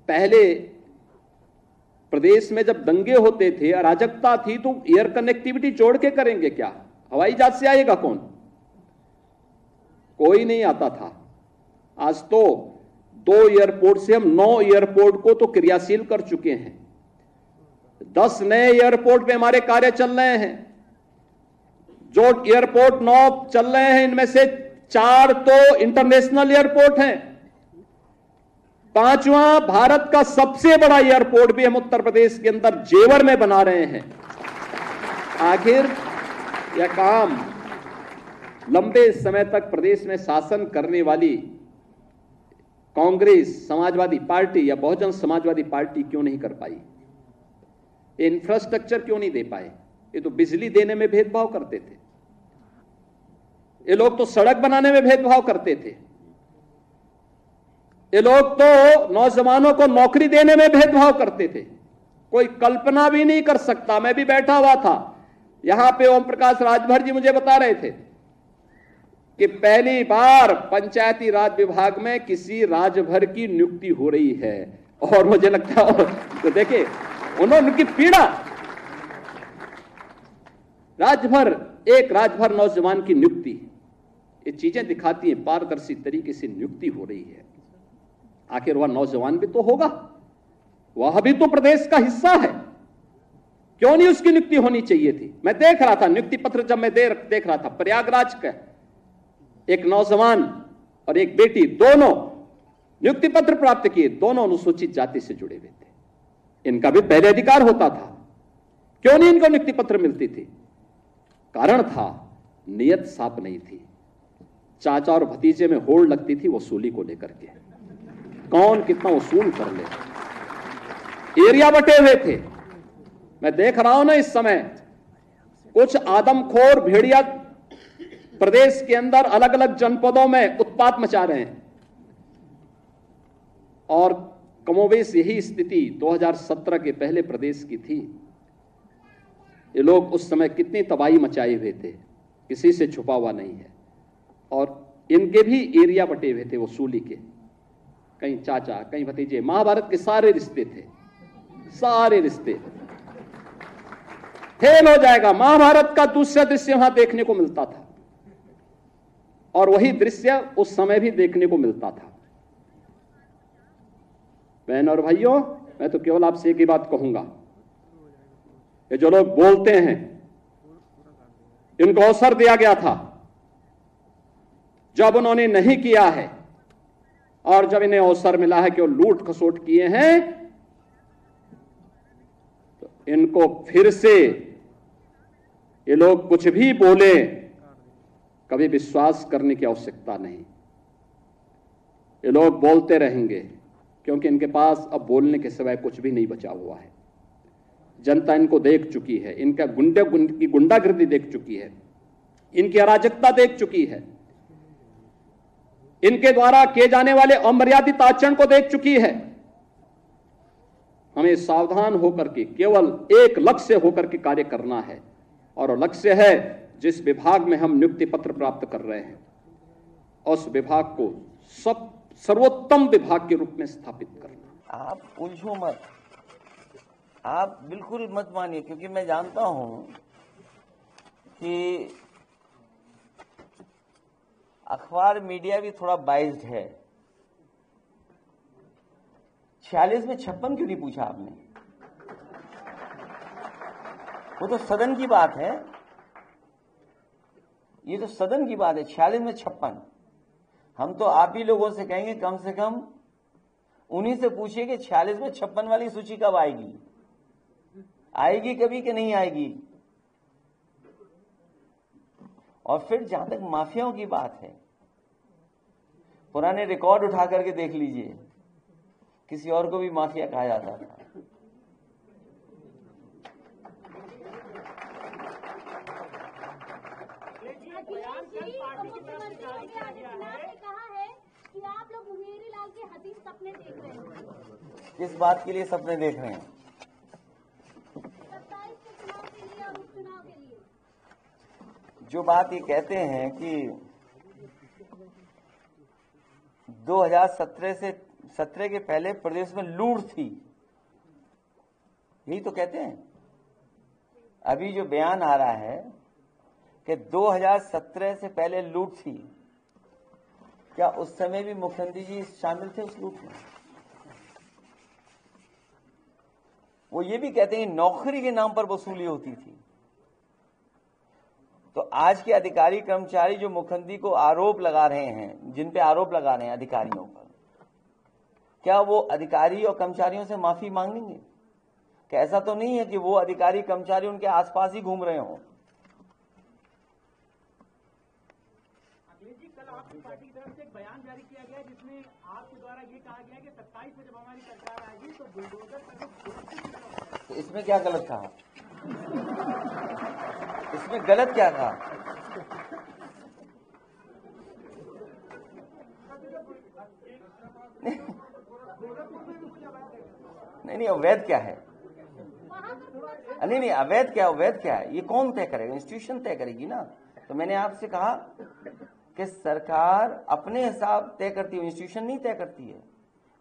पहले प्रदेश में जब दंगे होते थे, अराजकता थी, तो एयर कनेक्टिविटी जोड़ के करेंगे क्या? हवाई जहाज से आएगा कौन? कोई नहीं आता था। आज तो 2 एयरपोर्ट से हम 9 एयरपोर्ट को तो क्रियाशील कर चुके हैं। 10 नए एयरपोर्ट पे हमारे कार्य चल रहे हैं। जो एयरपोर्ट 9 चल रहे हैं, इनमें से 4 तो इंटरनेशनल एयरपोर्ट हैं। 5वां भारत का सबसे बड़ा एयरपोर्ट भी हम उत्तर प्रदेश के अंदर जेवर में बना रहे हैं। आखिर यह काम लंबे समय तक प्रदेश में शासन करने वाली कांग्रेस, समाजवादी पार्टी या बहुजन समाजवादी पार्टी क्यों नहीं कर पाई? इंफ्रास्ट्रक्चर क्यों नहीं दे पाए? ये तो बिजली देने में भेदभाव करते थे, ये लोग तो सड़क बनाने में भेदभाव करते थे, ये लोग तो नौजवानों को नौकरी देने में भेदभाव करते थे। कोई कल्पना भी नहीं कर सकता। मैं भी बैठा हुआ था यहां पे, ओम प्रकाश राजभर जी मुझे बता रहे थे कि पहली बार पंचायती राज विभाग में किसी राजभर की नियुक्ति हो रही है। और मुझे लगता है तो देखिए उनकी पीड़ा, एक राजभर नौजवान की नियुक्ति, ये चीजें दिखाती हैं पारदर्शी तरीके से नियुक्ति हो रही है। आखिर वह नौजवान भी तो होगा, वह भी तो प्रदेश का हिस्सा है, क्यों नहीं उसकी नियुक्ति होनी चाहिए थी? मैं देख रहा था नियुक्ति पत्र, जब मैं देख रहा था, प्रयागराज का एक नौजवान और एक बेटी, दोनों नियुक्ति पत्र प्राप्त किए, दोनों अनुसूचित जाति से जुड़े हुए थे। इनका भी पहले अधिकार होता था, क्यों नहीं इनको नियुक्ति पत्र मिलती थी? कारण था नियत साफ नहीं थी। चाचा और भतीजे में होड़ लगती थी वसूली को लेकर के, कौन कितना वसूल कर ले। एरिया बटे हुए थे। मैं देख रहा हूं ना इस समय कुछ आदमखोर भेड़िया प्रदेश के अंदर अलग अलग जनपदों में उत्पात मचा रहे हैं, और कमोबेश यही स्थिति 2017 के पहले प्रदेश की थी। ये लोग उस समय कितनी तबाही मचाए हुए थे, किसी से छुपा हुआ नहीं है। और इनके भी एरिया बटे हुए थे वसूली के, कहीं चाचा कहीं भतीजे, महाभारत के सारे रिश्ते थे, सारे रिश्ते। फेल हो जाएगा। महाभारत का दूसरा दृश्य वहां देखने को मिलता था, और वही दृश्य उस समय भी देखने को मिलता था। बहन और भाइयों, मैं तो केवल आपसे एक ही बात कहूंगा, ये जो लोग बोलते हैं, इनको अवसर दिया गया था, जब उन्होंने नहीं किया है, और जब इन्हें अवसर मिला है कि वो लूट खसोट किए हैं, तो इनको फिर से ये लोग कुछ भी बोले, कभी विश्वास करने की आवश्यकता नहीं। ये लोग बोलते रहेंगे, क्योंकि इनके पास अब बोलने के सिवाय कुछ भी नहीं बचा हुआ है। जनता इनको देख चुकी है, इनका गुंडागर्दी देख चुकी है, इनकी अराजकता देख चुकी है, इनके द्वारा किए जाने वाले अमर्यादित आचरण को देख चुकी है। हमें सावधान होकर के केवल एक लक्ष्य होकर के कार्य करना है, और लक्ष्य है जिस विभाग में हम नियुक्ति पत्र प्राप्त कर रहे हैं, उस विभाग को सर्वोत्तम विभाग के रूप में स्थापित करना। आप उलझो मत, आप बिल्कुल मत मानिए, क्योंकि मैं जानता हूं कि अखबार मीडिया भी थोड़ा बाइज्ड है। 46 में 56 क्यों नहीं पूछा आपने? वो तो सदन की बात है, ये तो सदन की बात है। 46 में 56, हम तो आप ही लोगों से कहेंगे कम से कम उन्हीं से पूछिए कि 46 में 56 वाली सूची कब आएगी, आएगी कभी कि नहीं आएगी। और फिर जहां तक माफियाओं की बात है, पुराने रिकॉर्ड उठा करके देख लीजिए, किसी और को भी माफिया कहा जाता था। किस बात के लिए सपने देख रहे हैं? जो बात ये कहते हैं कि 2017 2017 के पहले प्रदेश में लूट थी, यही तो कहते हैं। अभी जो बयान आ रहा है कि 2017 से पहले लूट थी, क्या उस समय भी मुख्यमंत्री जी शामिल थे उस लूट में? वो ये भी कहते हैं नौकरी के नाम पर वसूली होती थी। तो आज के अधिकारी कर्मचारी जो मुख्यमंत्री को आरोप लगा रहे हैं, जिन पे आरोप लगा रहे हैं अधिकारियों पर, क्या वो अधिकारी और कर्मचारियों से माफी मांगेंगे? क्या ऐसा तो नहीं है कि वो अधिकारी कर्मचारी उनके आसपास ही घूम रहे हों? कल आपकी पार्टी की तरफ से एक बयान जारी किया गया जिसमें आपके द्वारा ये कहा गया कि 27 में जब हमारी सरकार आएगी तो बुलडोजर का, तो इसमें क्या गलत कहा? इसमें गलत क्या कहा? नहीं, अवैध क्या है? नहीं, अवैध क्या, अवैध क्या है? ये कौन तय करेगा? इंस्टीट्यूशन तय करेगी ना। तो मैंने आपसे कहा कि सरकार अपने हिसाब तय करती है, इंस्टीट्यूशन नहीं तय करती है।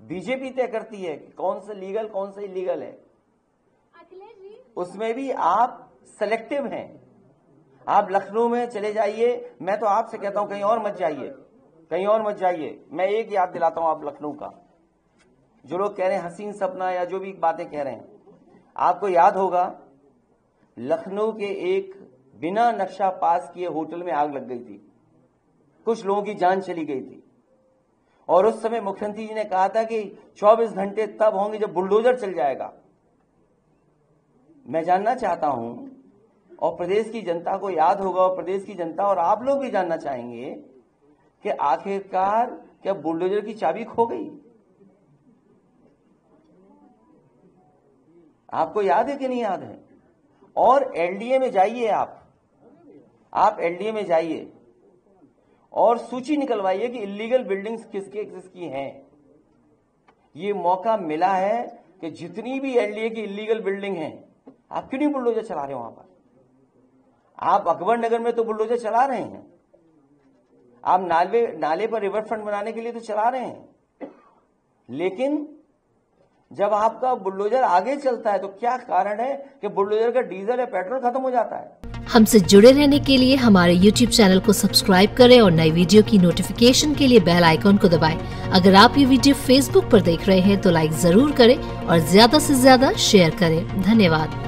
बीजेपी तय करती है कि कौन सा लीगल कौन सा इलीगल है। उसमें भी आप सेलेक्टिव हैं। आप लखनऊ में चले जाइए, मैं तो आपसे कहता हूं कहीं और मत जाइए, कहीं और मत जाइए। मैं एक याद दिलाता हूं आप लखनऊ का, जो लोग कह रहे हैं हसीन सपना या जो भी बातें कह रहे हैं, आपको याद होगा लखनऊ के एक बिना नक्शा पास किए होटल में आग लग गई थी, कुछ लोगों की जान चली गई थी। और उस समय मुख्यमंत्री जी ने कहा था कि 24 घंटे तब होंगे जब बुलडोजर चल जाएगा। मैं जानना चाहता हूं, और प्रदेश की जनता को याद होगा, और प्रदेश की जनता और आप लोग भी जानना चाहेंगे कि आखिरकार क्या बुलडोजर की चाबी खो गई? आपको याद है कि नहीं याद है? और एलडीए में जाइए, आप एलडीए में जाइए और सूची निकलवाइए कि इलीगल बिल्डिंग्स किसकी हैं। ये मौका मिला है कि जितनी भी एलडीए की इलीगल बिल्डिंग हैं, आप क्यों नहीं बुलडोजर चला रहे हो वहां पर? आप अकबर नगर में तो बुलडोजर चला रहे हैं, आप नाले पर रिवर फ्रंट बनाने के लिए तो चला रहे हैं, लेकिन जब आपका बुलडोजर आगे चलता है तो क्या कारण है कि बुलडोजर का डीजल या पेट्रोल खत्म हो जाता है? हमसे जुड़े रहने के लिए हमारे YouTube चैनल को सब्सक्राइब करें और नई वीडियो की नोटिफिकेशन के लिए बेल आइकॉन को दबाएं। अगर आप ये वीडियो Facebook पर देख रहे हैं तो लाइक जरूर करें और ज्यादा से ज्यादा शेयर करें। धन्यवाद।